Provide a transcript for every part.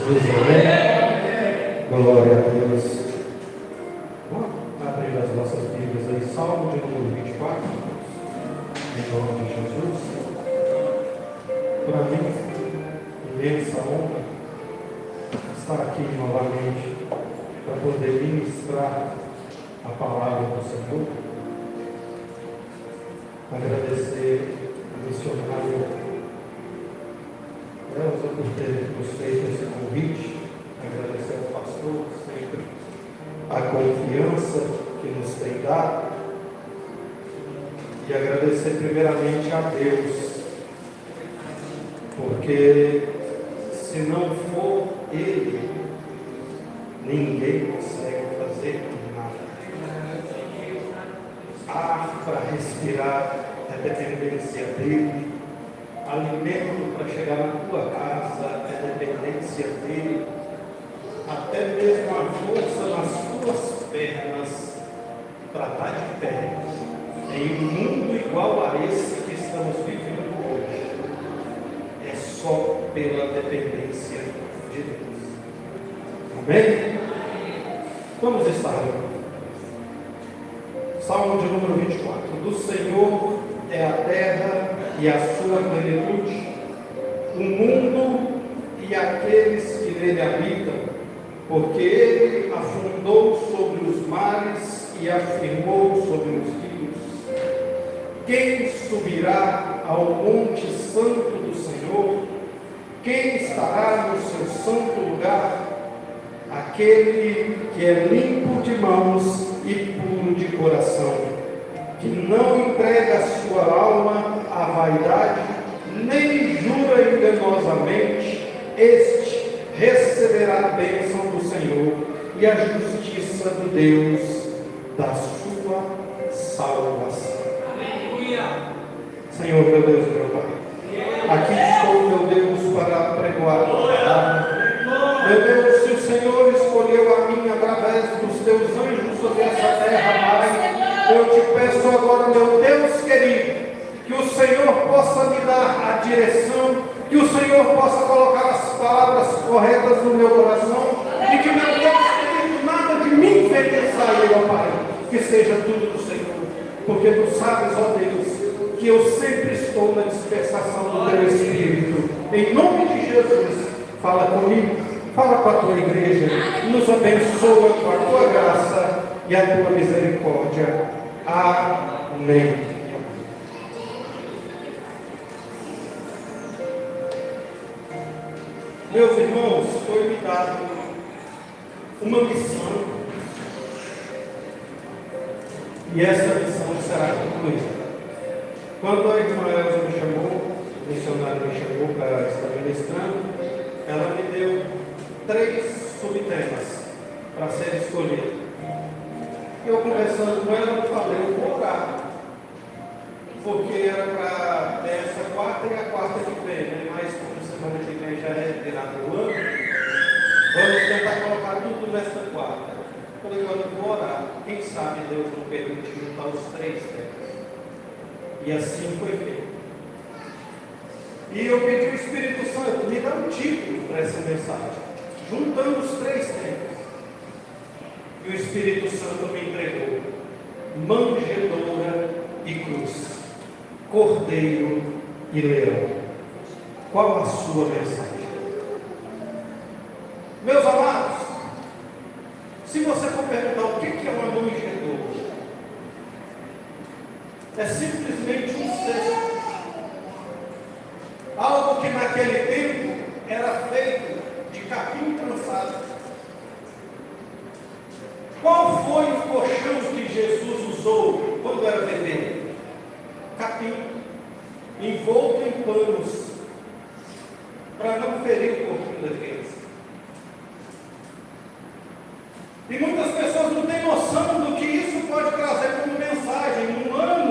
Jesus, amém? Glória a Deus. Vamos abrir as nossas Bíblias aí, Salmo de número 24, em nome de Jesus. Para mim, imensa honra estar aqui novamente para poder ministrar a palavra do Senhor. Agradecer ao missionário Elza por ter nos feito esse convite, agradecer ao pastor sempre a confiança que nos tem dado e agradecer primeiramente a Deus, porque se não for Ele, ninguém consegue fazer nada. Ar para respirar é dependência dele. Alimento para chegar na tua casa é dependência dele. Até mesmo a força nas tuas pernas para estar de pé em um mundo igual a esse que estamos vivendo hoje é só pela dependência de Deus. Amém? Vamos estar juntos. Salmo de número 24. Do Senhor é a terra e a sua plenitude, o mundo e aqueles que nele habitam, porque ele afundou sobre os mares e afirmou sobre os rios. Quem subirá ao monte santo do Senhor? Quem estará no seu santo lugar? Aquele que é limpo de mãos e puro de coração, que não entrega a sua alma à vaidade, nem jura enganosamente, este receberá a bênção do Senhor e a justiça do Deus da sua salvação. Aleluia! Senhor, meu Deus e meu Pai, aqui estou, meu Deus, para pregoar a tua palavra. Meu Deus, se o Senhor escolheu a mim através dos teus anjos sobre essa terra, Pai, eu te peço agora, meu Deus querido, que o Senhor possa me dar a direção, que o Senhor possa colocar as palavras corretas no meu coração, e que, meu Deus querido, nada de mim venha sair, ó Pai, que seja tudo do Senhor, porque tu sabes, ó Deus, que eu sempre estou na dispensação do teu Espírito. Em nome de Jesus, fala comigo, fala com a tua igreja, nos abençoa com a tua graça e a tua misericórdia. Amém. Meus irmãos, foi-me dado uma missão e essa missão será concluída. Quando a irmã Elza me chamou, o missionário me chamou para estar ministrando, ela me deu 3 subtemas para ser escolhido. Eu conversando com ela, eu falei, eu vou orar, porque era para essa quarta e a quarta que vem, né? Mas como semana que vem já é virado o ano, vamos tentar colocar tudo nesta quarta. Eu falei, quando eu vou orar, quem sabe Deus não permite juntar os 3 temas. E assim foi feito. E eu pedi ao Espírito Santo, me dá um título para essa mensagem, juntando os 3 temas. E o Espírito Santo me entregou: manjedoura e cruz, cordeiro e leão. Qual a sua mensagem? Meus amados, se você for perguntar o que é uma manjedoura, é simplesmente um cesto, algo que naquele tempo era feito de capim trançado. Qual foi o colchão que Jesus usou quando era bebê? Capim, envolto em panos, para não ferir o corpo da criança. E muitas pessoas não têm noção do que isso pode trazer como mensagem. Um ano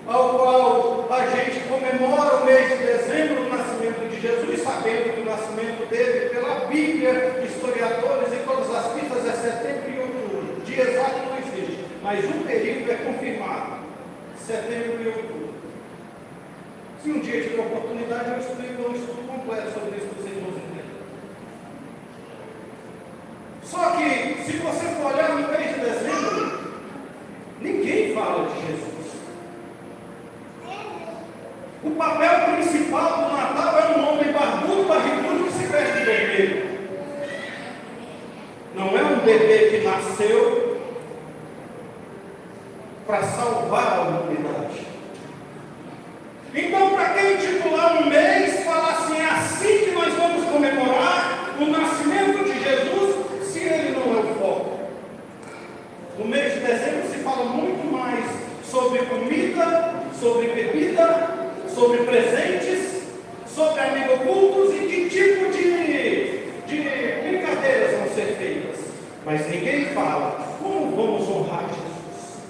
ao qual a gente comemora o mês de dezembro, o nascimento de Jesus, sabendo que o nascimento dele, pela Bíblia, historiadores e todas as pistas, é setembro e outubro. Dia exato não existe, mas o período é confirmado: setembro e outubro. Se um dia tiver oportunidade, eu explico um estudo completo sobre isso para vocês entenderem. se você for olhar no mês de dezembro, ninguém fala de Jesus. O papel principal do Natal é um homem barbudo, barrigudo que se veste de vermelho. Não é um bebê que nasceu para salvar a humanidade. Então, para quem titular um mês, falar assim, é assim que nós vamos comemorar o nascimento de Jesus, se ele não é o foco. No mês de dezembro se fala muito mais sobre comida, sobre bebida, sobre presentes, sobre amigos ocultos e que tipo de brincadeiras vão ser feitas. Mas ninguém fala como vamos honrar Jesus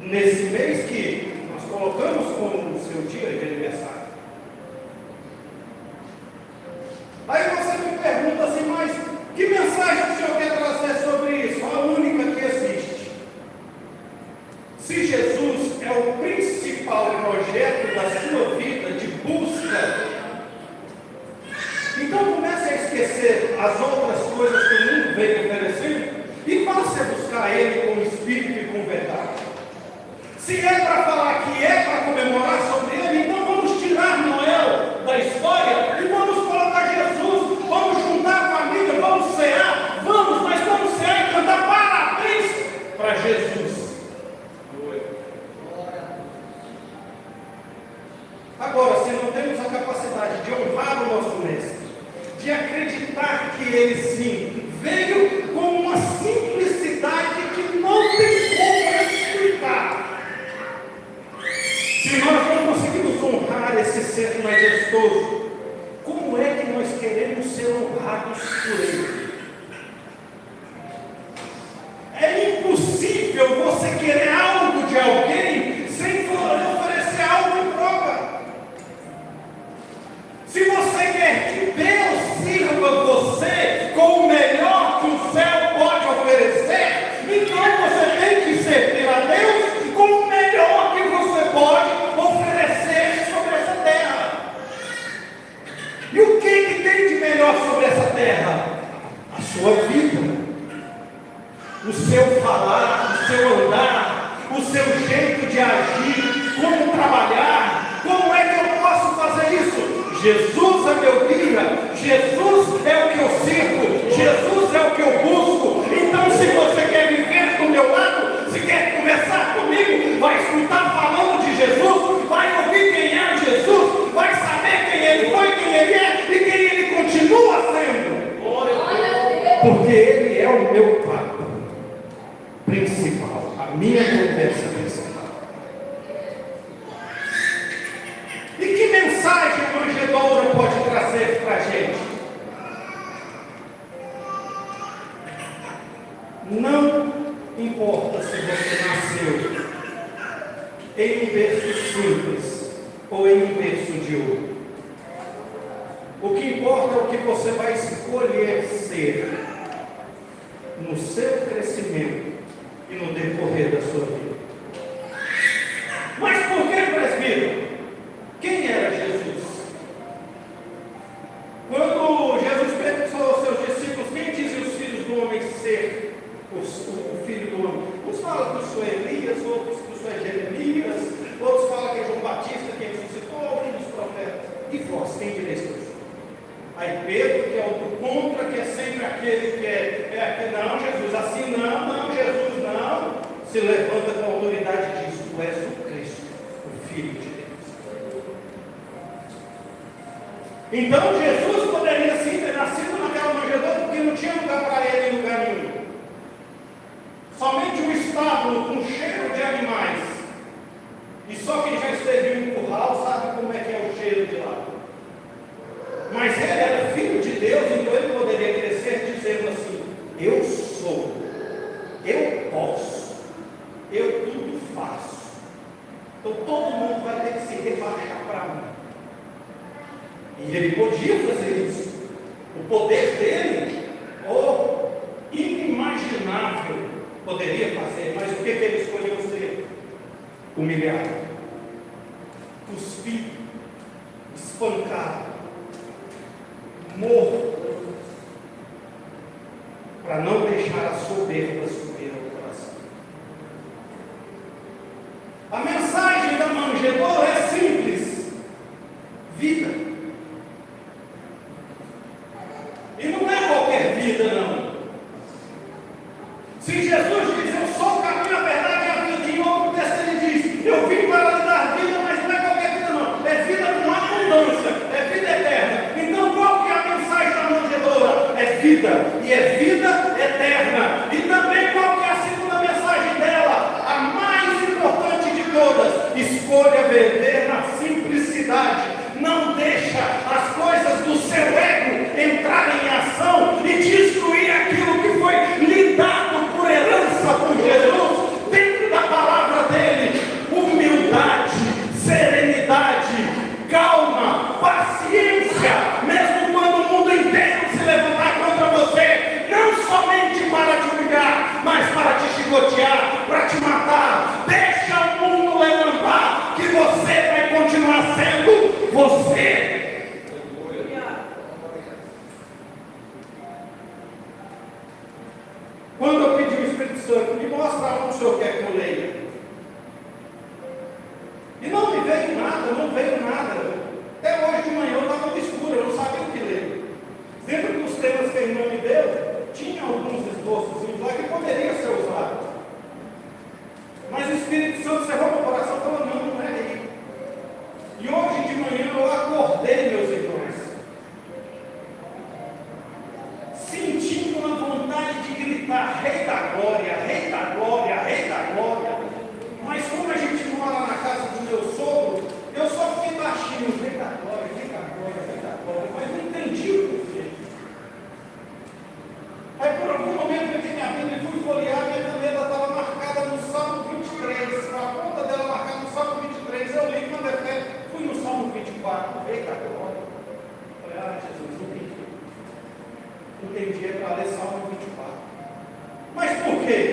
nesse mês que nós colocamos como o seu dia de aniversário. Aí você me pergunta assim, mas que mensagem o Senhor quer trazer sobre isso? A única que existe. Se Jesus é o principal projeto da sua vida de busca, então comece a esquecer as outras coisas que o mundo veio oferecendo e passe a buscar Ele com espírito e com verdade. Se é para falar que é para comemorar sobre Ele, então vamos tirar Noel da história e vamos colocar Jesus, vamos juntar a família, vamos cear, mas vamos cear e cantar parabéns para Jesus. Agora, se não temos a capacidade de honrar o nosso mestre, de acreditar que ele sim veio com uma simplicidade que não tem como explicar, se nós não conseguimos honrar esse ser majestoso, como é que nós queremos ser honrados por ele? É impossível você querer algo de alguém sem oferecer algo em troca. Se você quer que Deus sirva você com o melhor que o céu pode oferecer, então você tem que servir a Deus com o melhor que você pode oferecer sobre essa terra. E o que tem de melhor sobre essa terra? A sua vida, o seu falar, o seu andar, o seu jeito de agir, como trabalhar. Como é que eu posso fazer isso? Jesus é meu guia, Jesus é o que eu sirvo, Jesus é o que eu busco. Então, se você quer viver do meu lado, se quer conversar comigo, vai escutar falando de Jesus, vai ouvir quem é Jesus, vai saber quem ele foi, quem ele é e quem ele continua sendo. Porque ele é o meu papo principal, a minha conversa principal. E que mensagem a manjedoura pode trazer para a gente? Não importa se você nasceu em um berço simples ou em um berço de ouro. O que importa é o que você vai escolher ser no seu crescimento e no decorrer da sua vida. Mas por que, presbítero? Quem era Jesus? Quando Jesus perguntou aos seus discípulos, quem dizem os filhos do homem ser o filho do homem? Uns falam que o senhor é Elias, outros que o senhor é Jeremias, outros falam que é João Batista, quem ressuscitou, um dos profetas. E vós, quem direis que eu sou? Aí Pedro, que é o do contra, que é sempre aquele que é aquele, não, Jesus, assim não, Jesus não, se levanta com a autoridade e diz, tu és o Cristo, o Filho de Deus. Então Jesus poderia sim ter nascido naquela manjedoura, porque não tinha lugar para ele em lugar nenhum. Somente um estábulo com cheiro de animais. E só quem já esteve em um curral sabe como é que é o cheiro de lá. Mas ele era filho de Deus, então ele poderia crescer dizendo assim, eu sou, eu posso, eu tudo faço. Então todo mundo vai ter que se rebaixar para mim. E ele podia fazer isso. O poder dele, inimaginável, poderia fazer. Mas o que ele escolheu ser? Humilhado, cuspido, espancado, morto, para não deixar a soberba subir ao coração. A mensagem da manjedoura é simples: vida. E não é qualquer vida, não. Se Jesus diz, eu sou o caminho, a verdade e a vida, em outro texto ele diz, eu vim para lhe dar vida, mas não é qualquer vida, não. É vida com abundância, é vida eterna. Então qual que é a mensagem da manjedoura? É vida, e é vida eterna. E também qual que é a segunda mensagem dela? A mais importante de todas: escolha viver na simplicidade. Não deixa as coisas do seu ego entrarem em ação e destruir aquilo que foi lhe dado por herança por Jesus, dentro da palavra dele. Humildade, serenidade, calma, paciência, mesmo quando o mundo inteiro se levantar contra você, não somente para te humilhar, mas para te chicotear, para te matar. Deixa o mundo levantar, que você vai continuar sendo você. Quando eu pedi o Espírito Santo, me mostra onde o Senhor quer que eu leia. E não me veio nada, não veio nada. Até hoje de manhã eu estava no escuro, eu não sabia o que ler. Dentro dos temas que a irmã me deu, tinha alguns esboços lá que poderiam ser usados. Mas o Espírito Santo cerrou meu coração e falou, não, não é aí. E hoje de manhã eu acordei, meus irmãos, sentindo uma vontade de gritar, Rei da Glória, Rei da Glória, Rei da Glória. Mas como a gente mora na casa do meu sogro, eu só fiquei baixinho, Rei da Glória, Rei da Glória, Rei da Glória, mas não entendi o porquê. Aí por algum momento eu tinha minha Bíblia e fui folhear, minha caneta estava marcada no Salmo 23, a ponta dela marcada no Salmo 23, eu li quando é fé, fui no Salmo 24, Rei da Glória. Falei, Jesus, entendi, é para ler Salmo 24. Mas por quê?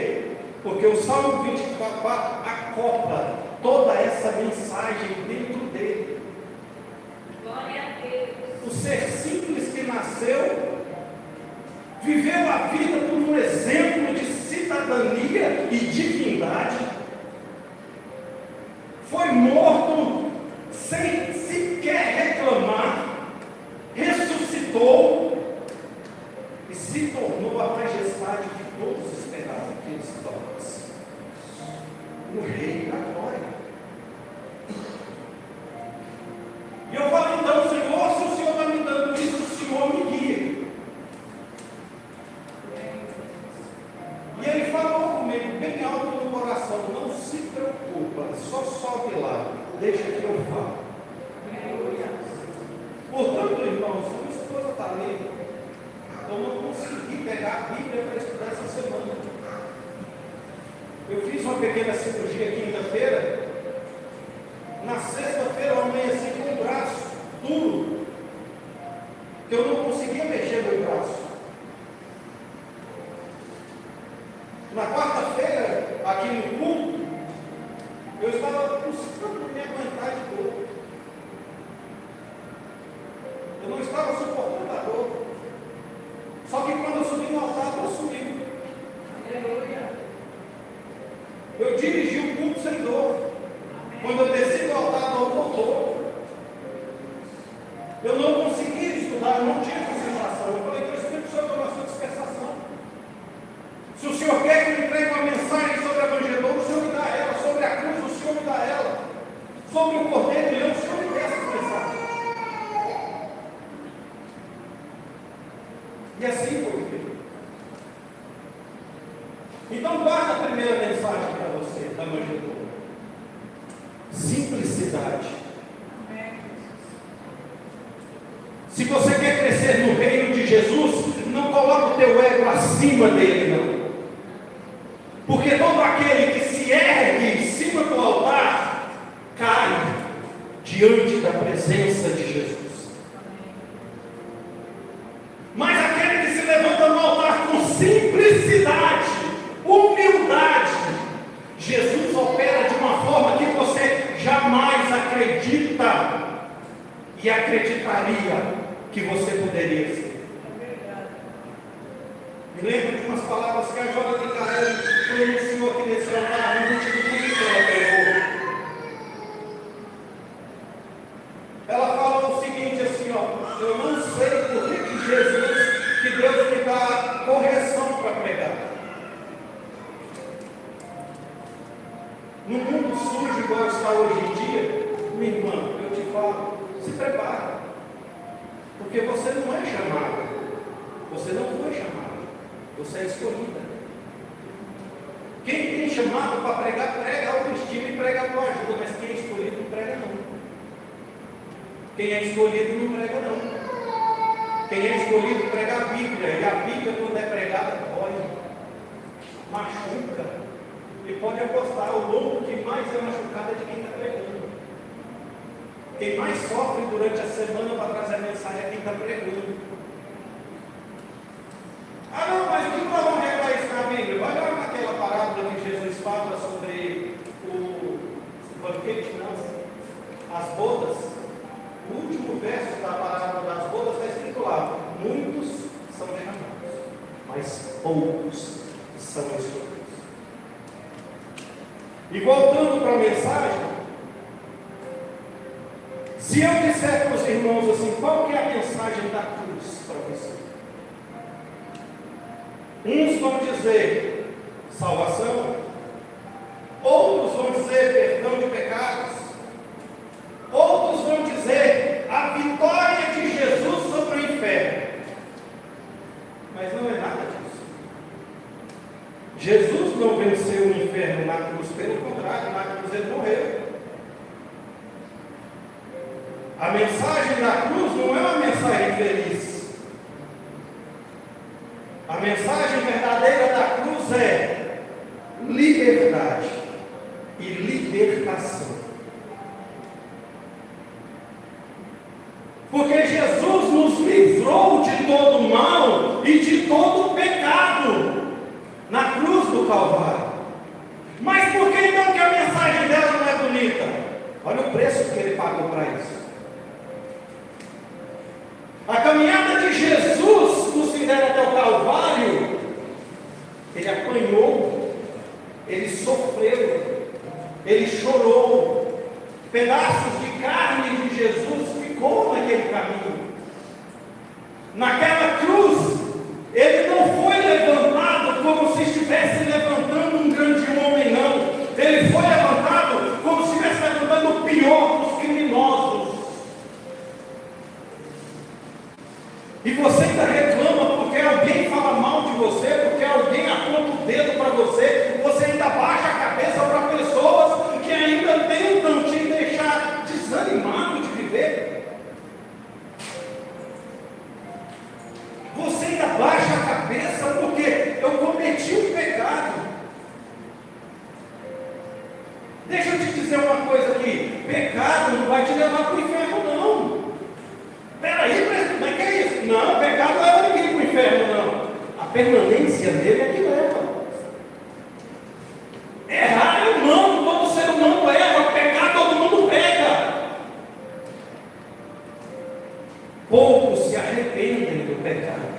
Porque o Salmo 24 acopla toda essa mensagem dentro dele. Glória a Deus. O ser simples que nasceu, viveu a vida por um exemplo de cidadania e divindade, foi morto sem sequer reclamar, ressuscitou e se tornou a majestade que todos esperavam que ele se tornasse. O Rei da Glória. E eu falo então, Senhor, se o Senhor está me dando isso, o Senhor me guia. E ele falou comigo, bem alto no coração, não se preocupa, só sobe lá, deixa que eu falo. Portanto, irmãos, sua esposa está lendo, eu não consegui pegar a Bíblia para estudar essa semana. Eu fiz uma pequena cirurgia quinta-feira, na sexta-feira eu amanheci com o braço duro, que eu não conseguia mexer meu braço. Na quarta-feira, aqui no culto, eu estava buscando me aguentar de dor. Eu não estava suportando a dor. Só que quando eu subi no altar, eu subi. Eu dirigi o culto sem dor. Quando eu desci do altar, a dor voltou. Eu não conseguia estudar, eu não tinha concentração. Eu falei para o Espírito Santo, eu sua dispersação. Se o Senhor quer que eu entregue uma mensagem sobre a manjedoura, o Senhor me dá ela. Sobre a cruz, o Senhor me dá ela. Sobre o Cordeiro de Leão, o Senhor me dá essa mensagem. E assim foi feito. Então guarda a primeira mensagem para você, da manjedoura. Simplicidade. Se você quer crescer no reino de Jesus, não coloque o teu ego acima dele, não. Porque todo aquele que se ergue em cima do altar, cai diante da presença de Jesus. Mas aquele que se levanta no altar com simplicidade, humildade, Jesus opera de uma forma que você jamais acredita e acreditaria que você poderia ser. Me lembro de umas palavras que a Jovem de Carreira pronunciou aqui nesse altar no último culto que ela pregou. Ela fala o seguinte assim, ó, eu não sei por que Jesus, que Deus me dá correção para pregar. No mundo sujo igual está hoje em dia, minha irmã, eu te falo, se prepare. Porque você não é chamada. Você não foi chamada. Você é escolhida. Quem tem chamado para pregar, prega autoestima e prega autoajuda, mas quem é escolhido não prega não. Quem é escolhido não prega não. Quem é escolhido prega a Bíblia, e a Bíblia quando é pregada, dói, machuca. E pode apostar, o lombo que mais é machucado é de quem está pregando. Quem mais sofre durante a semana para trazer a mensagem é quem está pregando. Ah não, mas para onde é que vai isso na Bíblia? Vai lá naquela parábola que Jesus fala sobre o banquete, não, as bodas. O último verso da parábola das bodas está escrito lá: muitos são chamados, mas poucos são escolhidos. E voltando para a mensagem, se eu disser para os irmãos assim, qual que é a mensagem da cruz para você? Uns vão dizer salvação, outros vão dizer perdão de pecados, outros vão dizer a vitória de Jesus sobre o inferno. Mas não é nada disso. Jesus não venceu o inferno na cruz, pelo contrário, na cruz ele morreu. A mensagem da cruz não é uma mensagem feliz. A mensagem verdadeira da cruz é liberdade e libertação. Porque Jesus nos livrou de todo o mal e de todo o pecado na cruz do Calvário. Mas por que então que a mensagem dela não é bonita? Olha o preço que ele pagou para isso. A caminhada de Jesus nos fizeram até o Calvário. Ele apanhou, ele sofreu, ele chorou. Pedaços de carne de Jesus ficou naquele caminho. Naquela cruz, ele não foi levantado como se estivesse levantando um grande homem, não. Ele foi levantado como se estivesse levantando o pior dos criminosos. E você ainda reclama porque alguém fala mal de você, porque alguém aponta o dedo para você, você ainda baixa a cabeça para pessoas que ainda tentam te deixar desanimado de viver. Você ainda baixa a cabeça porque eu cometi um pecado. Deixa eu te dizer uma coisa aqui: pecado não vai te levar para o inferno, não. Peraí, mas que é isso? Não, pecado não leva ninguém para o inferno, não. A permanência dele é que leva. Errar é humano, todo ser humano erra, pecar todo mundo pega. Poucos se arrependem do pecado.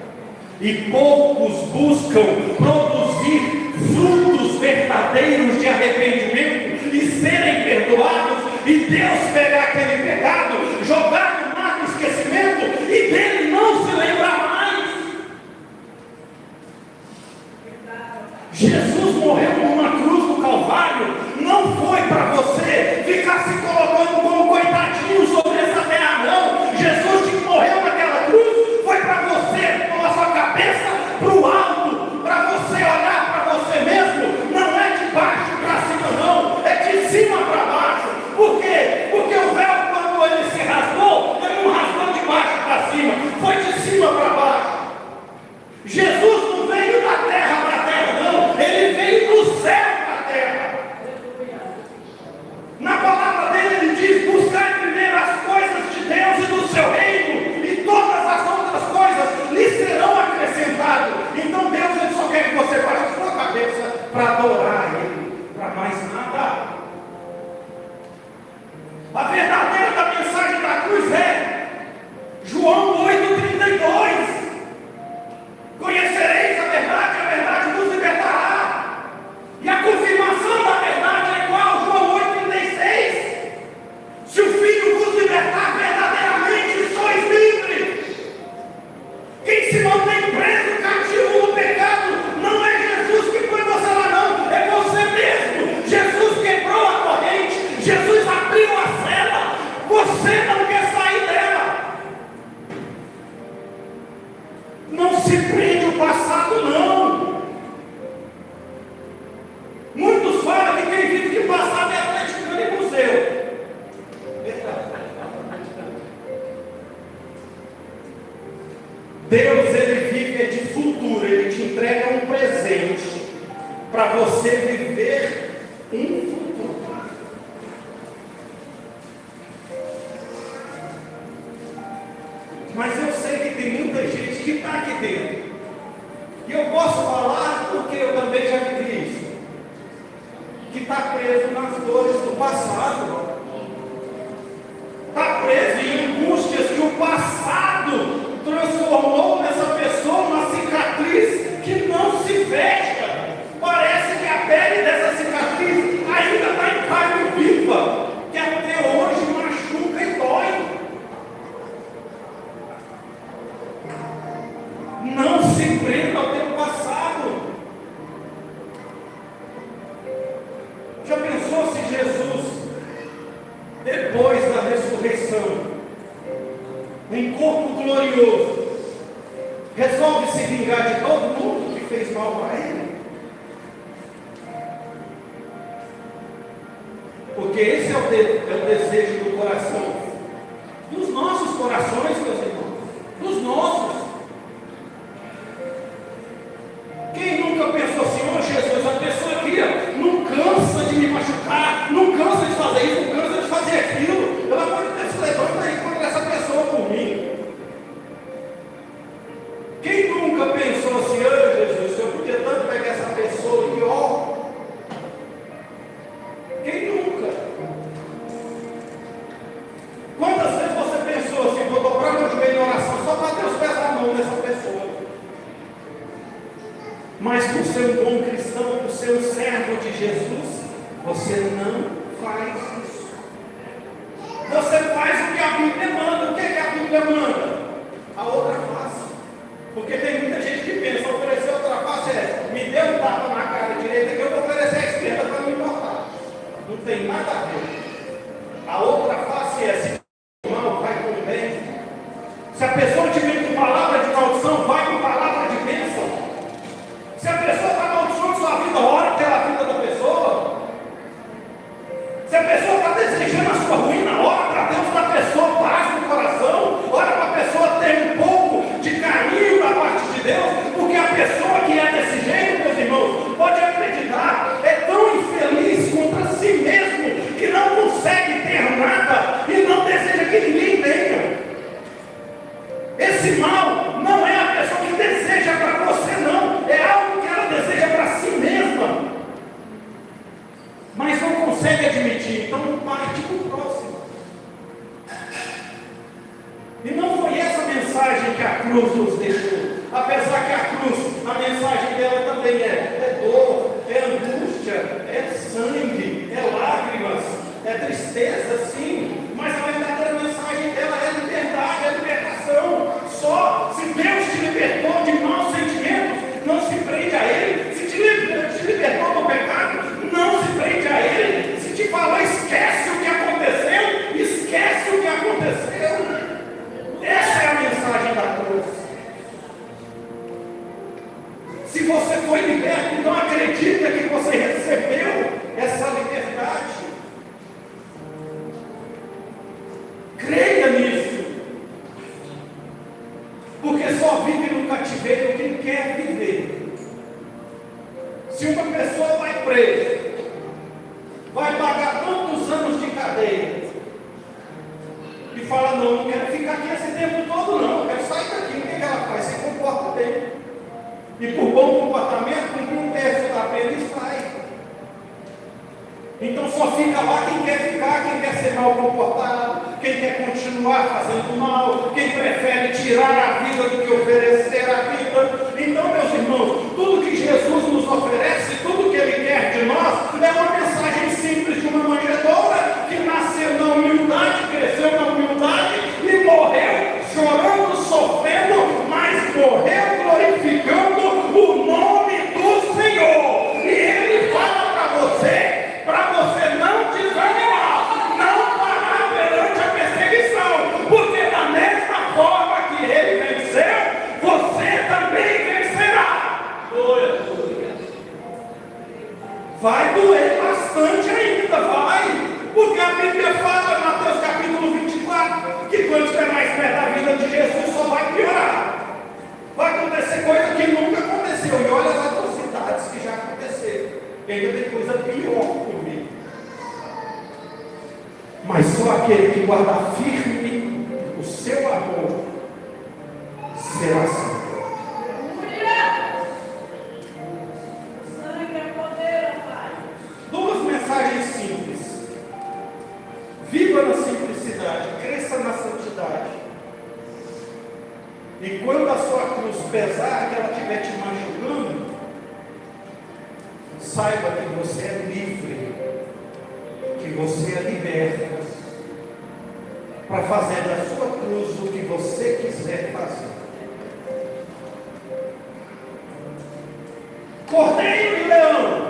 E poucos buscam produzir frutos verdadeiros de arrependimento e serem perdoados, e Deus pegar aquele pecado, jogar no mar do esquecimento e dele não se lembrar mais. Jesus morreu numa cruz do Calvário, não foi para você ficar se colocando como coitadinho sobre essa terra, não. Jesus que morreu naquela cruz foi para você, com a sua cabeça para o alto, para você olhar para você mesmo. Não é de baixo para cima, não, é de cima para baixo. Por quê? Porque o véu, quando ele se rasgou, ele não rasgou de baixo para cima, foi de cima para baixo. Jesus não veio da terra para a terra, não, ele veio do céu para a terra. Na se prende o passado, não. Muitos falam que quem vive de passado é atleticano e museu. Deus, Ele vive de futuro, Ele te entrega um presente para você viver um futuro. Mas eu sei que tem muita gente que está aqui dentro. E eu posso falar porque eu também já vivi isso. Que está preso nas dores do passado. Está preso em angústias que o passado transformou nessa pessoa uma cicatriz que não se fecha. Parece que a pele dessa cicatriz ainda está em carne viva, que até hoje machuca e dói. Não se prenda ao teu passado. Já pensou se Jesus, depois da ressurreição, em corpo glorioso, resolve se vingar de todo mundo que fez mal para ele? Porque esse é o desejo do coração, dos nossos corações, meus irmãos, dos nossos. Quem nunca pensou assim, oh Jesus, a pessoa aqui não cansa de me machucar, não cansa de fazer isso, não cansa de fazer aquilo, ela pode ter se levantado aí contra essa pessoa por mim. Quem nunca pensou assim, oh Jesus, se eu podia tanto pegar essa pessoa e ó. Quem nunca? Quantas vezes você pensou assim, vou dobrar meu joelho em oração só para Deus pesar a mão dessa pessoa? Mas por ser um bom cristão, por ser um servo de Jesus, você não faz isso. Você faz o que a Bíblia manda. O que a Bíblia manda? A outra face. Porque tem muita gente que pensa, oferecer outra face é, me dê um tapa na cara direita que eu vou oferecer a esquerda para não importar. Não tem nada a ver. A outra face é, se o mal vai com o bem. Se a pessoa te vem com palavra de maldição, vai com palavra de bênção. Se a pessoa está amaldiçoando sua vida, ora pela vida da pessoa. Se a pessoa está desejando a sua ruína, ora para Deus da pessoa paz no coração, ora para a pessoa ter um pouco de carinho da parte de Deus, porque a pessoa que é desse jeito, meus irmãos, pode acreditar, é tão infeliz contra si mesmo, que não consegue ter nada e não deseja que ninguém tenha. Esse mal não é a pessoa que deseja para você, não, é algo que ela deseja para si mesma, mas não consegue admitir, então parte para o próximo. E não foi essa mensagem que a cruz nos deixou, apesar que a cruz, a mensagem dela também é dor, é angústia, é sangue, é lágrimas, é tristeza, sim, mas a verdadeira mensagem dela é liberdade, é libertação. Só se Deus te libertou de maus sentimentos, não se prende a Ele. Se te libertou do pecado, não se prende a Ele. Se te falou, esquece o que aconteceu, esquece o que aconteceu. Essa é a mensagem da cruz. Se você foi liberto, então acredita que você recebeu essa liberdade. Creia nisso. Porque só vive no cativeiro quem quer viver. Se uma pessoa vai presa, vai pagar tantos anos de cadeia, e fala, não quero ficar aqui esse tempo todo não, eu quero sair daqui, o que ela faz? Se comporta bem. E por bom comportamento, cumprir um terço da pena e sai. Então só fica lá quem quer ficar, quem quer ser mal comportado, quem quer continuar fazendo mal, quem prefere tirar a vida do que oferecer a vida. Então, meus irmãos, tudo que Jesus nos oferece, tudo que Ele quer de nós, é uma mensagem simples de uma manjedoura que nasceu na humildade, cresceu na humildade e morreu chorando, sofrendo, mas morreu glorificando o nome do Senhor. E Ele fala para você não desanimar, não parar perante a perseguição, porque da mesma forma que Ele venceu, você também Vai doer bastante ainda, vai. Porque a Bíblia fala, em Mateus capítulo 24, que quando estiver mais perto da vida de Jesus, só vai piorar. Vai acontecer coisa que nunca aconteceu. E olha as atrocidades que já aconteceram. E ainda tem coisa pior por vir. Mas só aquele que guarda firme o seu amor será salvo. Duas mensagens simples. Viva na simplicidade, cresça na santidade. E quando a sua cruz pesar, que ela estiver te machucando, saiba que você é livre, que você é liberto, para fazer da sua cruz o que você quiser fazer. Cordeiro e leão.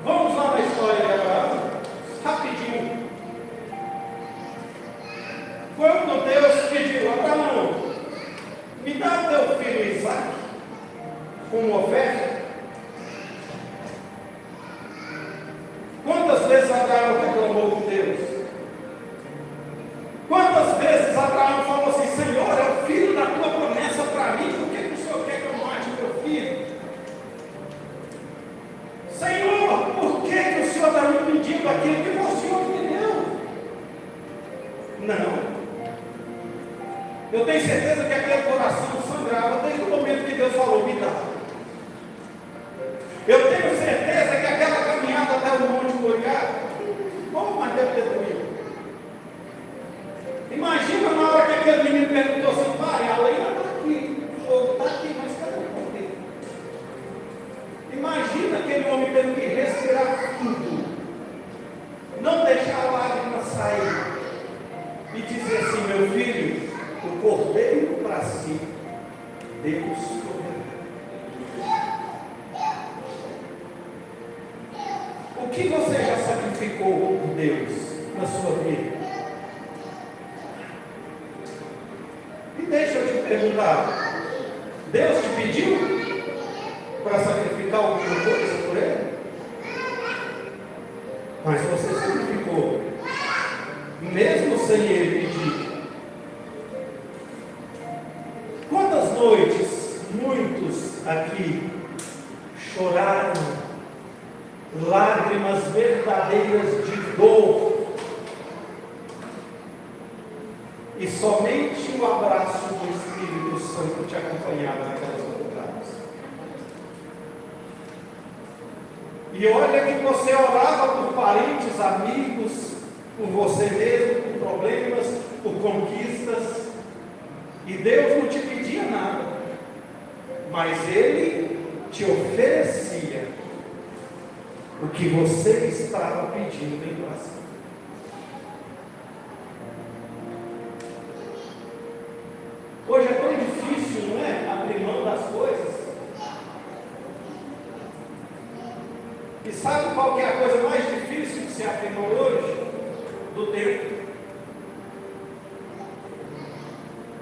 Vamos lá na história de Abraão, rapidinho. Quando Deus pediu, Abraão, me dá o teu filho Isaque como oferta. Quantas vezes Abraão reclamou com Deus? Quantas vezes Abraão falou assim: Senhor, é o filho da tua promessa para mim, por que o Senhor quer que eu mate meu filho? Senhor, por que o Senhor está me pedindo aquilo que o Senhor me deu? Não. Eu tenho certeza que aquele coração sangrava desde o momento que Deus falou: me dá. Eu tenho certeza que aquela caminhada até o Monte Moriá, como mais deve ter doído. Imagina na hora que aquele menino perguntou assim: pai, a lenha está aqui, o fogo está aqui, mas cadê o cordeiro? Imagina aquele homem tendo que respirar tudo, não deixar a lágrima sair e dizer assim: meu filho, o cordeiro para si, Deus proverá. O que você já sacrificou por Deus na sua vida? E deixa eu te perguntar, Deus te pediu para sacrificar alguma coisa por Ele? Mas você sacrificou, mesmo sem Ele pedir. Quantas noites, muitos aqui choraram lágrimas verdadeiras de dor, e somente o abraço do Espírito Santo te acompanhava naquelas madrugadas. E olha que você orava por parentes, amigos, por você mesmo, por problemas, por conquistas, e Deus não te pedia nada, mas Ele te oferecia o que você estava pedindo em oração. Hoje é tão difícil, não é? Abrir mão das coisas. E sabe qual que é a coisa mais difícil de se abrir mão hoje? Do tempo.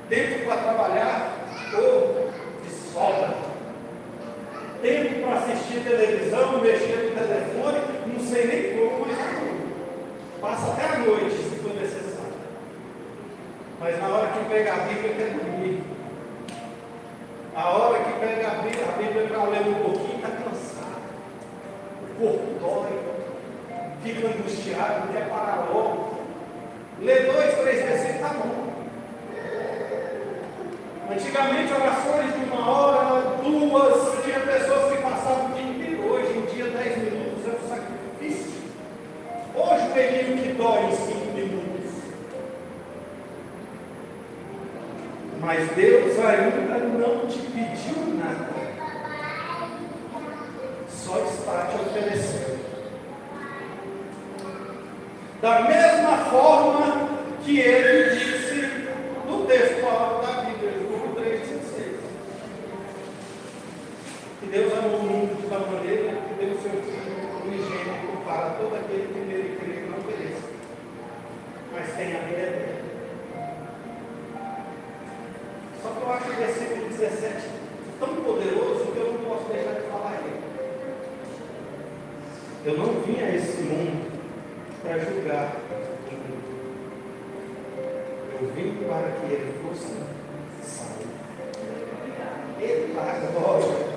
Tempo para trabalhar ou de sobra. Tempo para assistir televisão, mexer no telefone, não sei nem como, mas passa até a noite, se for necessário. Mas na hora que pega a Bíblia, quer dormir. A hora que pega a Bíblia para ler um pouquinho, está cansado. O corpo dói, fica angustiado, quer parar logo. Lê 2, 3 versículos, está bom. Antigamente, orações de 1 hora, 2, tinha pessoas que passavam o dia inteiro. Hoje em dia, 10 minutos é um sacrifício. Hoje o peguinho que dói em 5 minutos. Mas Deus ainda não te pediu nada. Só está te oferecendo. Da mesma forma que Ele disse no texto da Bíblia, João 3,16. Que Deus amou o mundo de tal maneira que deu o seu Filho unigênito para todo aquele que nele crê que não pereça, mas tenha a vida eterna. Só que eu acho o versículo 17 tão poderoso que eu não posso deixar de falar ele. Eu não vim a esse mundo para julgar o mundo. Eu vim para que ele fosse salvo. Eita glória!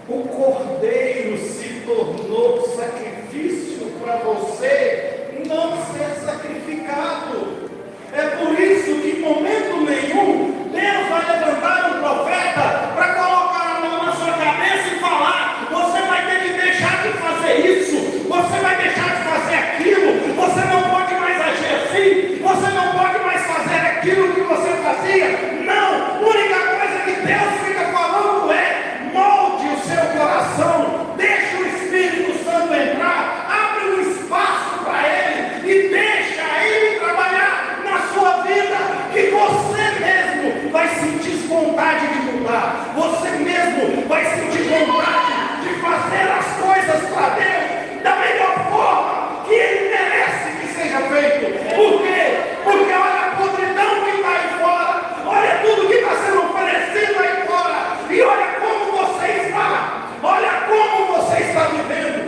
O Cordeiro se tornou sacrifício para você não ser sacrificado. É por isso que em momento nenhum Deus vai levantar um profeta para colocar a mão na sua cabeça e falar: você vai ter que deixar de fazer isso, você vai deixar de fazer aquilo, você não pode mais agir assim, você não pode mais fazer aquilo que você fazia. Não, a única coisa que Deus fica falando é: molde o seu coração, deixa o Espírito Santo entrar, abre um espaço para ele e deixa ele trabalhar na sua vida, que você mesmo vai sentir vontade de mudar, você mesmo vai sentir vontade de fazer as coisas para Deus da melhor forma que ele merece que seja feito. Por quê? Porque olha a podridão que está aí fora, olha tudo que está sendo oferecido aí fora, e olha como você está, olha como você está vivendo.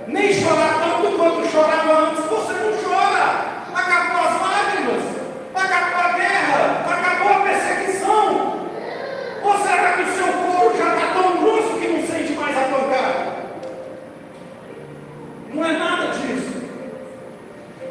Nem chorar tanto quanto chorava antes, você não chora. Acabou as lágrimas, acabou a guerra, acabou a perseguição. Ou será que o seu couro já está tão grosso que não sente mais a pancada? Não é nada disso.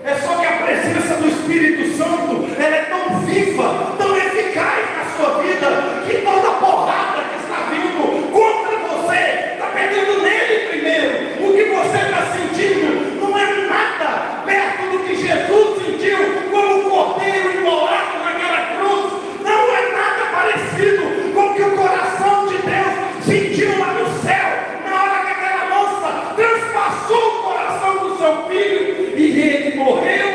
É só que a presença do Espírito Santo, ela é tão viva, tão eficaz na sua vida, que toda porrada que está vindo contra você, está pegando nele primeiro. O que você está sentindo não é nada perto do que Jesus sentiu como cordeiro imolado naquela cruz. Não é nada parecido com o que o coração de Deus sentiu lá no céu, na hora que aquela moça transpassou o coração do seu filho e ele morreu.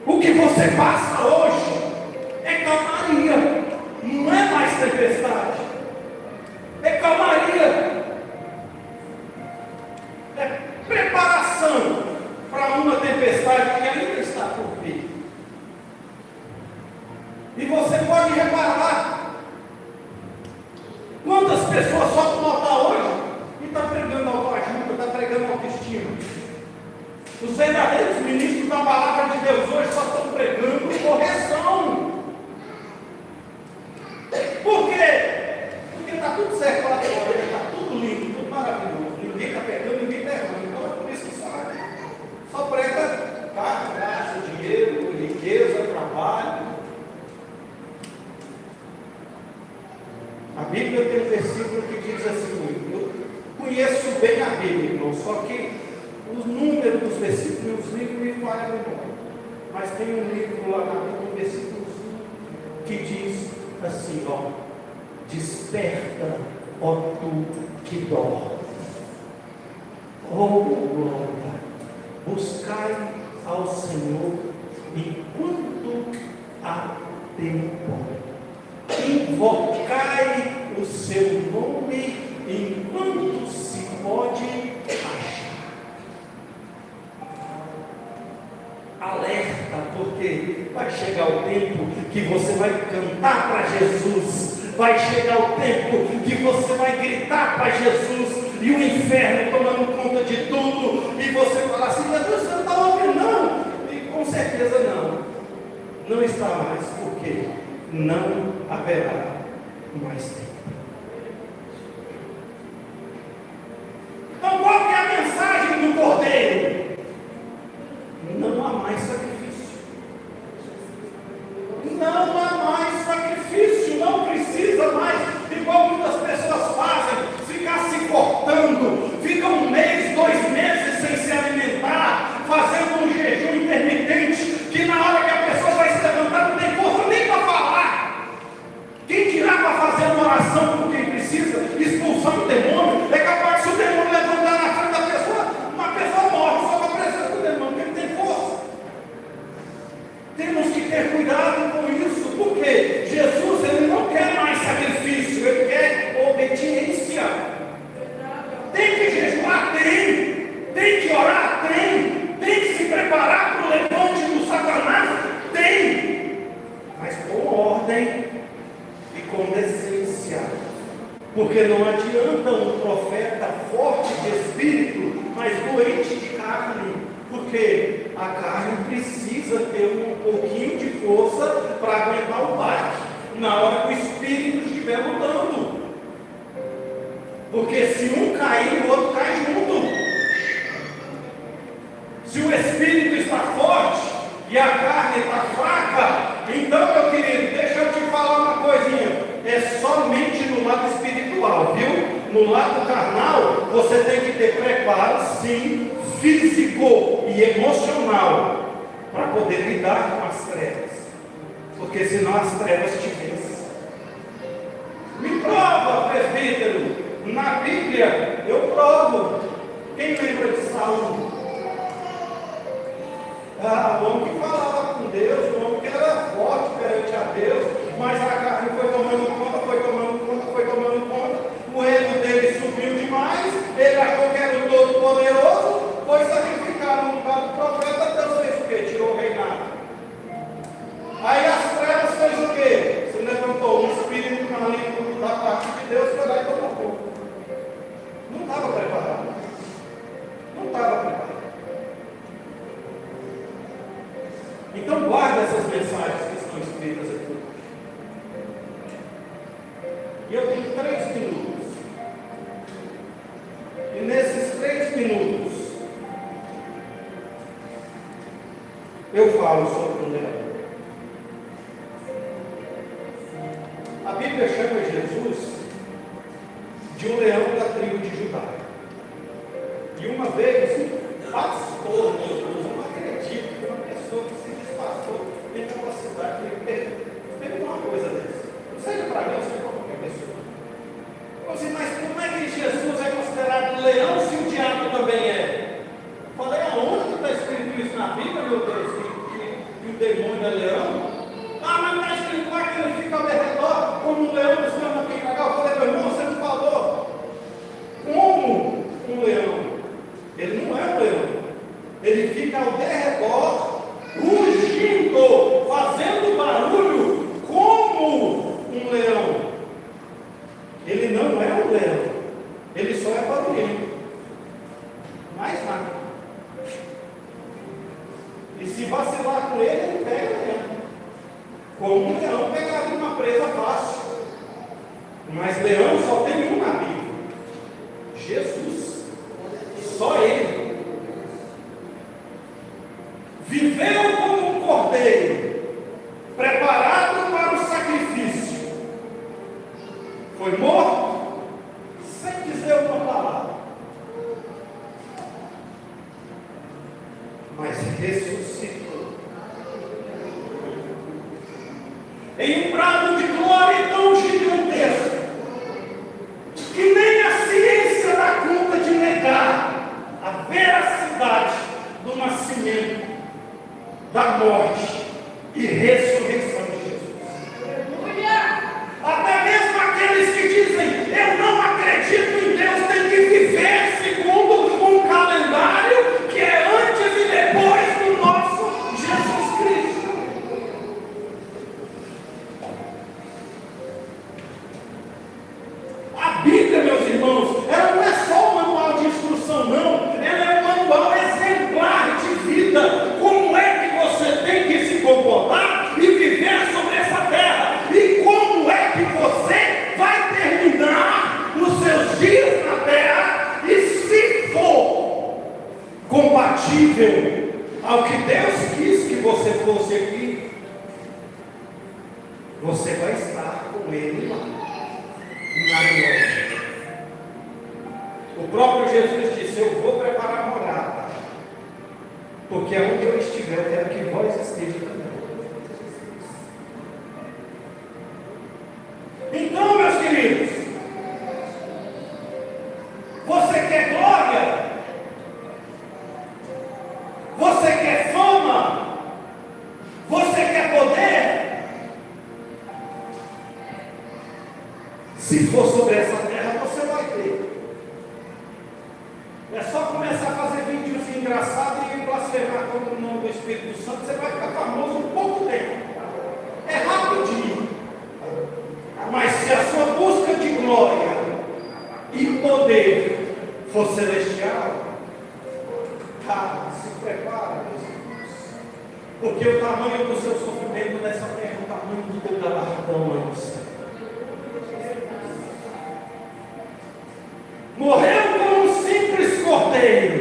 O que você passa hoje é calmaria, não é mais tempestade, é calmaria, é preparação para uma tempestade que ainda está por vir. E você pode reparar quantas pessoas só notar hoje e está pregando autoajuda, está pregando autoestima. Os verdadeiros ministros da palavra de Deus hoje só estão pregando correção. Por quê? Porque está tudo certo lá fora, está tudo lindo, tudo maravilhoso. Ninguém está pegando, ninguém está errando. Então é por isso que só prega carro, graça, dinheiro, riqueza, trabalho. A Bíblia tem um versículo que diz assim: eu conheço bem a Bíblia, irmão, só que os números dos versículos, os livros me falham muito. Mas tem um livro lá na Bíblia, um versículo que diz assim, ó: desperta, ó tu que dorme. Oh glória, buscai ao Senhor enquanto há tempo, invocai o seu nome enquanto se pode achar. Alerta, porque vai chegar o tempo que você vai cantar para Jesus, vai chegar o tempo que você vai gritar para Jesus, e o inferno tomando conta de tudo, e você falar assim: Jesus, você não está ouvindo? Não. E com certeza não está mais, porque não haverá mais tempo. Então qual que é a mensagem do Cordeiro? Não há mais sacrifício. Não há mais sacrifício. Não precisa mais, igual muitas pessoas fazem, ficar se cortando, fica 1 mês, 2 meses sem se alimentar, fazendo um jejum intermitente, que na hora que a pessoa vai se levantar não tem força nem para falar. Quem dirá para fazer uma oração? Porque não adianta um profeta forte de espírito, mas doente de carne. Porque a carne precisa ter um pouquinho de força para aguentar o baque na hora que o espírito estiver lutando. Porque se um cair, o outro cai junto. Se o espírito está forte e a carne está fraca, então, meu querido, deixa eu te falar uma coisinha. É somente no lado espiritual, viu? No lado carnal, você tem que ter preparo, sim, físico e emocional, para poder lidar com as trevas. Porque senão as trevas te vencem. Me prova, presbítero. Na Bíblia, eu provo. Quem lembra de Saul? O homem que falava com Deus, o homem que era forte perante a Deus, mas a carne foi tomando conta, o ego dele subiu demais, ele achou que era o todo poderoso, foi sacrificado no lugar do profeta. Deus fez o quê? Tirou o reinado. Aí as trevas fez o quê? Se levantou um espírito maligno da parte de Deus, foi lá e tomou conta. Não estava preparado. Então guarda essas mensagens que estão escritas aqui. E eu tenho 3 minutos. E nesses 3 minutos eu falo sobre o leão. A Bíblia chama Jesus de um leão da tribo de Judá. E uma vez, pastor, meu Deus, eu não acredito que uma pessoa que se diz pastor entra numa cidade e pergunta uma coisa dessa. Não seja para mim, seja para qualquer pessoa. Eu disse, mas como é que Jesus é considerado leão se o diabo também é? Eu falei, aonde está escrito isso na Bíblia, meu Deus, que o demônio é leão? Mas não está escrito lá que ele fica ao redor como um leão buscando quem cagar. Eu falei, meu irmão, você não falou. Como um leão? Ele não é um leão. Ele fica ao derredor, rugindo, fazendo barulho, como um leão. Ele não é um leão. Ele só é barulhento. Mais nada. E se vacilar com ele, ele pega o leão. Como um leão pegaria uma presa fácil. Mas leão só tem um na Bíblia: Jesus. Só ele. Viveu como um cordeiro, preparado para o sacrifício. Foi morto sem dizer uma palavra, mas ressuscitou em um brado de glória tão gigantesco que nem a ciência dá conta de negar a veracidade do nascimento, da morte e ressurreição de Jesus. Até mesmo aqueles que dizem, eu não acredito em Deus, têm que viver segundo um calendário que é antes e depois do nosso Jesus Cristo. A Bíblia, meus irmãos, ela não é só um manual de instrução, não. Ela é um manual exemplar de vida. Como é que você tem que se comportar e viver sobre essa terra? E como é que você vai terminar os seus dias na terra? E se for compatível ao que Deus quis que você fosse aqui, você vai estar com Ele lá, na glória. O próprio Jesus disse, eu vou preparar a morada, porque onde eu estiver, eu quero que vós estejam também. Então, meus queridos, você quer glória? Você quer fama? Você quer poder? Se for sobre essa terra, você vai ter. É só começar a fazer vídeos engraçados e blasfemar contra o nome do Espírito Santo, você vai ficar famoso em pouco tempo. É rapidinho. Mas se a sua busca de glória poder for celestial, se prepara, meus irmãos, porque o tamanho do seu sofrimento nessa terra é o tamanho do teu galardão lá no céu. Morreu como um simples cordeiro,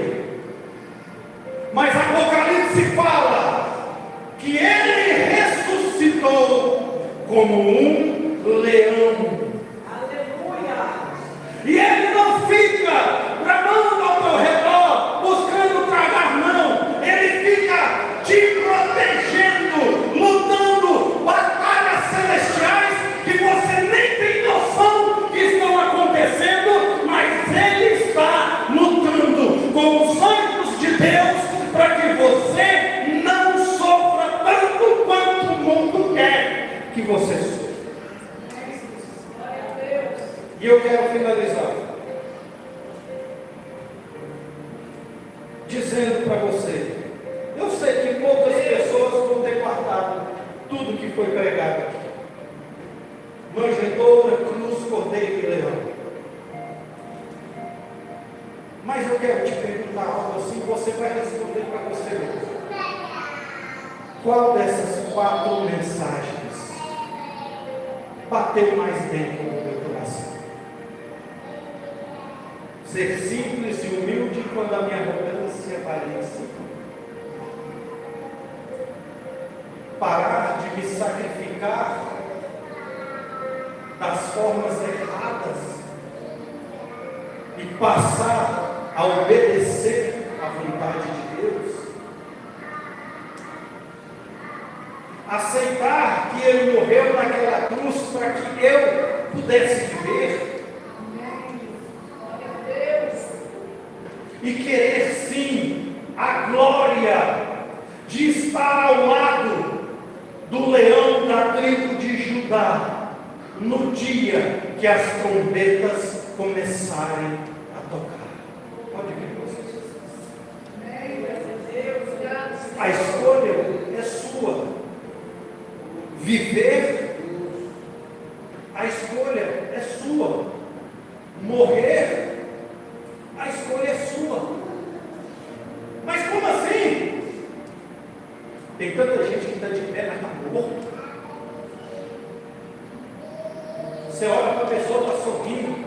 mas Apocalipse fala que ele ressuscitou como um leão. E ele não fica bramando ao teu redor, buscando tragar, não. Ele fica te protegendo, lutando batalhas celestiais que você nem tem noção que estão acontecendo, mas ele está lutando com os anjos de Deus para que você não sofra tanto quanto o mundo quer que você sofra. E eu quero finalizar dizendo para você, eu sei que poucas pessoas vão ter guardado tudo que foi pregado aqui. Manjedoura, cruz, cordeiro e leão. Mas eu quero te perguntar algo assim, você vai responder para você mesmo. Qual dessas 4 mensagens bateu mais dentro do meu coração? Ser simples e humilde quando a minha arrogância aparece. Parar de me sacrificar das formas erradas e passar a obedecer à vontade de Deus. Aceitar que Ele morreu naquela cruz para que eu pudesse viver. E querer sim a glória de estar ao lado do leão da tribo de Judá no dia que as trombetas começarem a tocar. Pode ver vocês. A escolha é sua. Viver, a escolha é sua. Morrer, a escolha é sua. Mas como assim? Tem tanta gente que está de pé, mas está morto. Você olha para a pessoa, está sorrindo.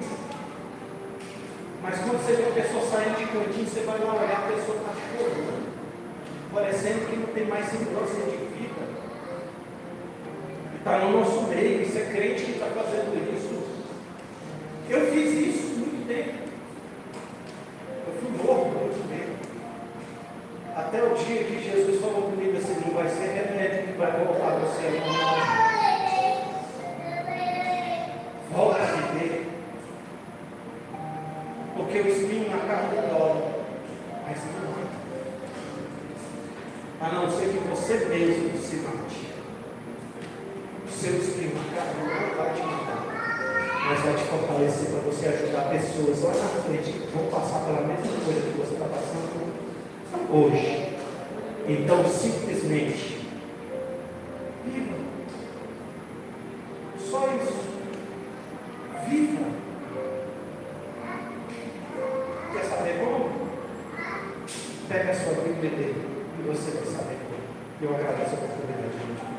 Mas quando você vê a pessoa saindo de cantinho, você vai lá olhar, a pessoa está chorando, parecendo que não tem mais segurança de vida. Está no nosso meio, isso é crente que está fazendo isso. Eu fiz isso muito tempo. Eu fui morto muito tempo. Até o dia que Jesus falou comigo assim, não vai ser remédio que vai voltar você a normal. Volta a viver. Porque o espinho na carne dói, mas não mata. A não ser que você mesmo se mate. O seu espinho na carne não vai te matar, mas vai te fortalecer para você ajudar pessoas lá na frente que vão passar pela mesma coisa que você está passando hoje. Então, simplesmente, viva. Só isso. Viva. Quer saber como? Pega a sua Bíblia dele e você vai saber como. Eu agradeço a oportunidade, gente.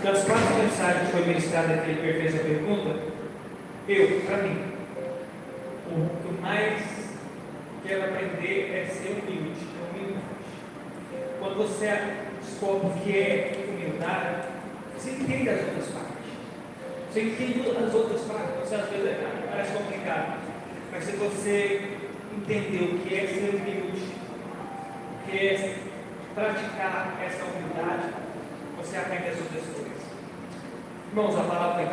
Das 4 mensagens que foi ministrada aqui, ele fez a pergunta, para mim, o que eu mais quero aprender é ser humilde, Quando você descobre o que é humildade, você entende as outras partes. Você entende as outras partes, você às vezes parece complicado, mas se você entender o que é ser humilde, o que é praticar essa humildade, você aprende as outras coisas. Irmãos, a palavra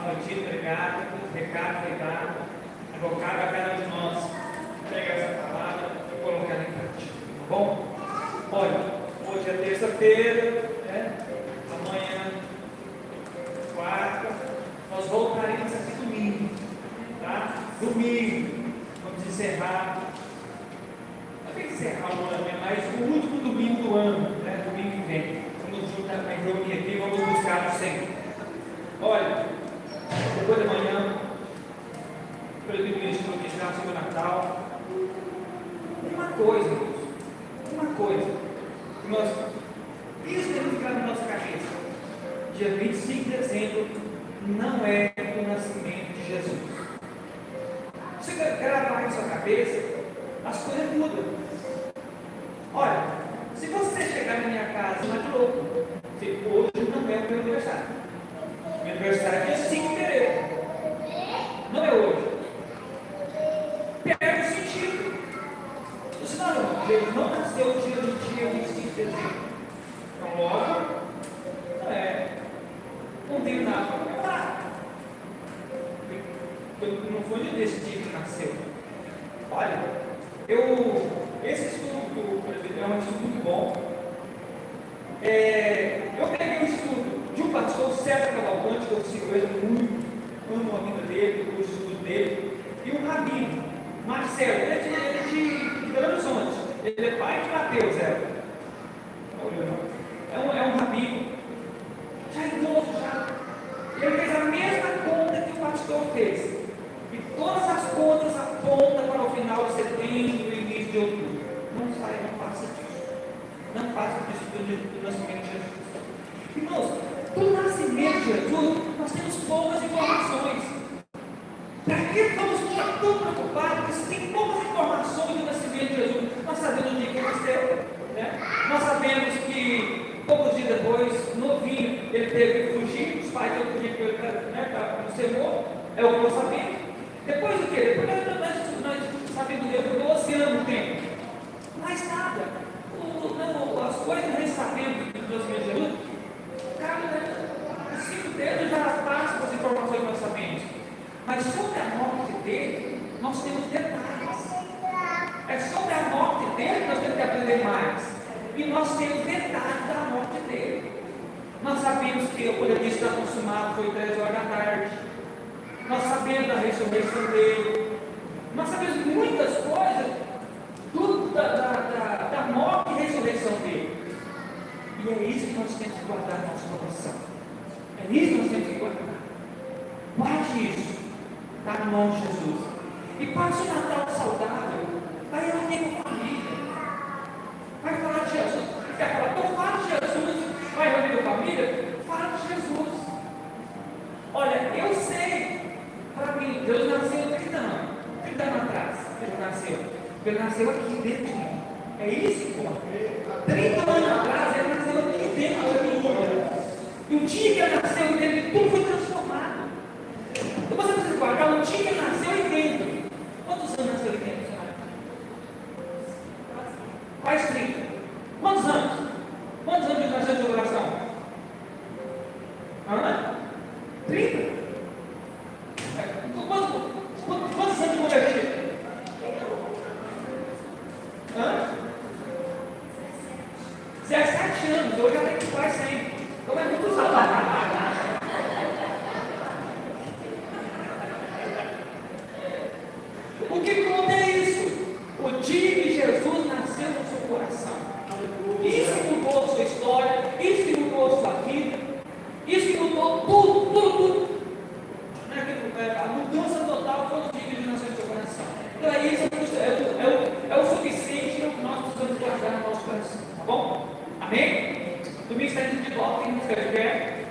foi dita, pregada, o recado foi dado, agora cabe a cada um de nós pegar essa palavra e colocar em prática, tá bom? Olha, hoje é terça-feira, amanhã, quarta, nós voltaremos aqui domingo, tá? Domingo, vamos encerrar, não tem que encerrar o ano, mas o último domingo do ano, domingo que vem. nasceu no Natal. Uma coisa, irmãos, uma coisa que nós temos que na nossa cabeça: dia 25 de dezembro não é o nascimento de Jesus. Se você gravar na sua cabeça, as coisas mudam. Olha, se você chegar na minha casa, não é louco. Hoje não é o meu aniversário. Meu aniversário é dia 5 de fevereiro. Não é hoje. Perde o sentido. Você não, Jesus não nasceu no dia 25 de dezembro. Então logo, não tem nada para preparar. Não foi desse dia que nasceu. Olha, esse estudo é um estudo muito bom. Eu peguei um estudo de um pastor, César Cavalcante, que eu sigo ele muito, amo a vida dele, o estudo dele, e um rabino, Marcelo, ele é de Belo Horizonte, ele é pai de Mateus, é um rabino, já idoso já. Ele fez a mesma conta que o pastor fez, e todas as contas apontam para o final de setembro e início de outubro. Não faça disso. Não faça disso do nascimento de Jesus. Irmãos, do nascimento de Jesus, nós temos poucas informações. Para que vamos ficar tão preocupados se tem poucas informações do nascimento de Jesus? Nós sabemos o dia que ele nasceu, né? Nós sabemos que poucos dias depois, novinho, ele teve que fugir, os pais dele pediram para ele no Senhor, é o que nós sabemos. Depois do que? Depois nós sabemos que ele por 12 anos no tempo. Mais nada. As coisas que nós sabemos do nascimento de Jesus, cara, 5 dedos já passam as informações que nós sabemos. Mas sobre a morte dele, nós temos detalhes. É sobre a morte dele que nós temos que aprender mais. E nós temos detalhes da morte dele. Nós sabemos que o dia está consumado foi 3 horas da tarde. Nós sabemos da ressurreição dele. Nós sabemos muitas coisas da morte e ressurreição dele. E é isso que nós temos que guardar no nosso coração. É isso que nós temos que guardar. Guarde isso. Está no nome de Jesus. E passe o Natal saudável. Vai reunir com a família. Vai falar de Jesus. Quer falar, então fala de Jesus. Vai reunir com a família? Fala de Jesus. Olha, eu sei, para mim, Deus nasceu 30 anos. 30 anos atrás, Ele nasceu. Ele nasceu aqui dentro de mim. É isso que conta. 30 anos atrás, Ele nasceu aqui dentro de mim. E o dia que Ele nasceu, tudo foi transformado. Então você precisa guardar o dia que Ele nasceu aí dentro. Quantos anos nasceu aí dentro? Quase 30. Quantos anos? Quantos anos de nasceu de oração? 30? Quantos anos de convertido? 17 anos, hoje já tem que faz 100. Então é muito saudável. O que conta é isso? O dia que Jesus nasceu no seu coração. Isso que mudou a sua história, isso que mudou a sua vida, isso que mudou tudo. A mudança total foi o dia que ele nasceu no seu coração. Então é isso, é o suficiente que nós precisamos guardar no nosso coração. Tá bom? Amém? Domingo está individual, quem não fica de pé.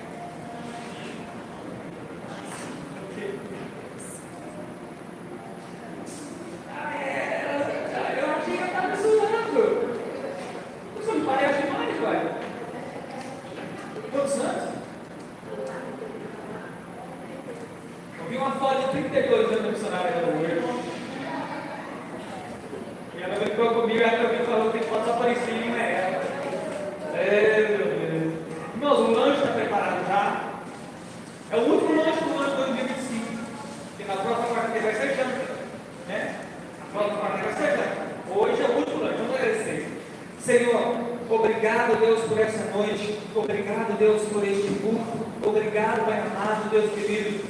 Eu achei que eu estava zoando. Você não parece demais, velho. Quantos anos? Eu vi uma foto de 32 anos no missionário hoje. E ela brincou comigo, ela também falou que tem foto só parecia, não é ela. Meu Deus. Irmãos, o lanche está preparado já. É o último lanche do ano de 2025. Porque na próxima quarta-feira vai ser janta. Né? Na próxima quarta-feira vai ser janta. Hoje é o último lanche, vamos agradecer. Senhor, obrigado, Deus, por essa noite. Obrigado, Deus, por este culto. Obrigado, Pai amado, Deus querido,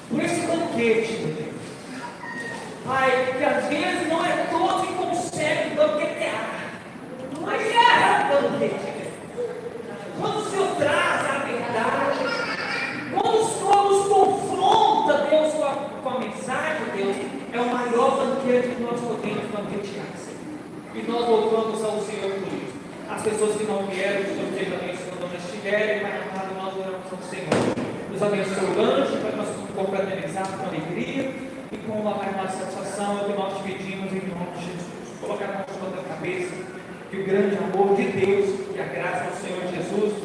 por esse banquete, meu Deus. Pai, que às vezes não é todos que conseguem banquetear. Mas é banquete. Quando o Senhor traz a verdade, quando o Senhor nos confronta, Deus, com a mensagem, Deus, é um diante que nós podemos banquetear, Senhor. E nós louvamos ao Senhor por isso. As pessoas que não vieram, que o Senhor esteja abençoando onde estiverem, Pai amado, nós oramos ao Senhor. Nos abençoe o lanche, para nós confraternizar com alegria e com uma maior satisfação, é o que nós te pedimos em nome de Jesus. Colocar na nossa cabeça que o grande amor de Deus, que a graça do Senhor Jesus,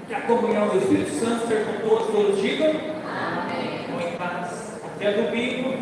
que a comunhão do Espírito Santo seja com todos digam amém. Em paz. Até domingo.